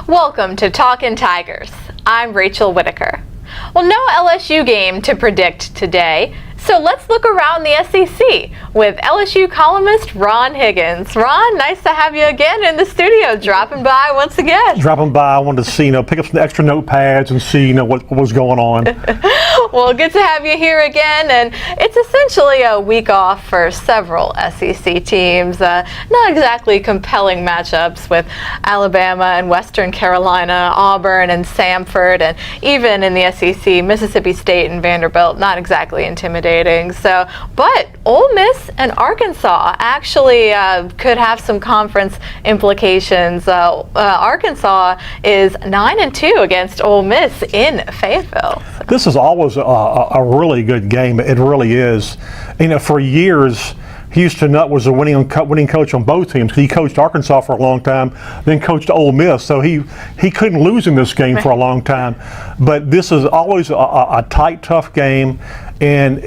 Welcome to Talkin Tigers. I'm Rachel Whittaker. Well, no LSU game to predict today, so let's look around the SEC with LSU columnist Ron Higgins. Ron, nice to have you again in the studio, dropping by once again. Dropping by, I wanted to see, pick up some extra notepads and see, what was going on. Well, good to have you here again, and it's essentially a week off for several SEC teams. Not exactly compelling matchups with Alabama and Western Carolina, Auburn and Samford, and even in the SEC, Mississippi State and Vanderbilt, not exactly intimidating. So, but Ole Miss and Arkansas actually could have some conference implications. Arkansas is 9-2 against Ole Miss in Fayetteville. This is always a really good game. It really is. For years, Houston Nutt was a winning coach on both teams. He coached Arkansas for a long time, then coached Ole Miss, so he couldn't lose in this game for a long time. But this is always a tight, tough game, and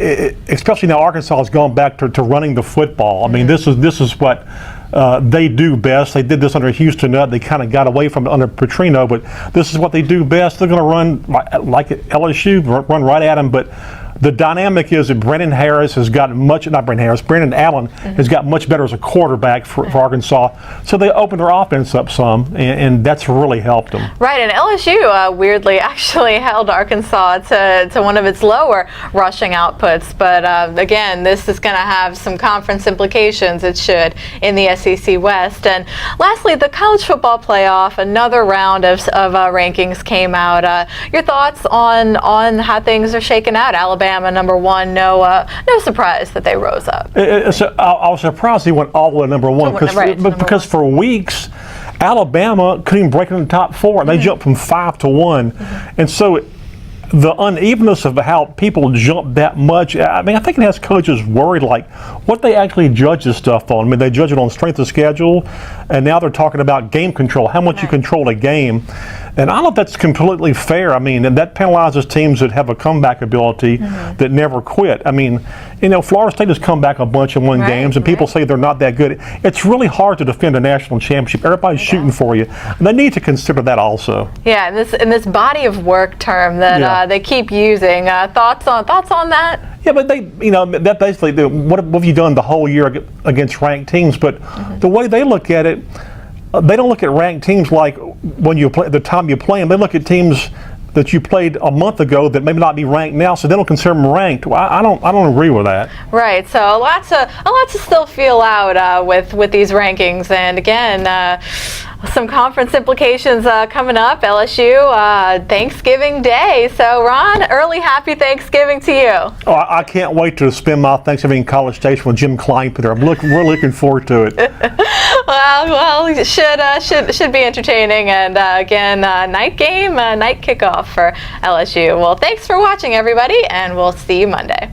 especially now Arkansas has gone back to running the football. I mean, this is what they do best. They did this under Houston Nutt. They kind of got away from it under Petrino, but this is what they do best. They're going to run like LSU, run right at them, but the dynamic is that Brandon Allen has got much better as a quarterback for Arkansas. So they opened their offense up some, and that's really helped them. Right, and LSU weirdly actually held Arkansas to one of its lower rushing outputs. But again, this is going to have some conference implications, it should, in the SEC West. And lastly, the college football playoff, another round of rankings came out. Your thoughts on how things are shaking out? Alabama number one, no surprise that they rose up. I was surprised he went all the way to number one because for weeks Alabama couldn't even break in the top four. They jumped from 5 to 1, and so the unevenness of how people jump that much, I think it has coaches worried, like what they actually judge this stuff on. They judge it on strength of schedule, and now they're talking about game control, how much you control a game. And I don't know if that's completely fair. And that penalizes teams that have a comeback ability that never quit. Florida State has come back a bunch and won games, and people say they're not that good. It's really hard to defend a national championship. Everybody's shooting for you. And they need to consider that also. Yeah, in this body of work term that they keep using. Thoughts on that? Yeah, but that basically, what have you done the whole year against ranked teams? But the way they look at it, they don't look at ranked teams like when you play the time you play them. They look at teams that you played a month ago that maybe not be ranked now, so they don't consider them ranked. Well, I don't agree with that. Right. So a lot to still feel out with these rankings, and again, some conference implications coming up. LSU Thanksgiving Day. So Ron, early happy Thanksgiving to you. Oh, I can't wait to spend my Thanksgiving in College Station with Jim Kleinpeter. We're looking forward to it. Well, it should be entertaining, and again, night game, night kickoff for LSU. Well, thanks for watching, everybody, and we'll see you Monday.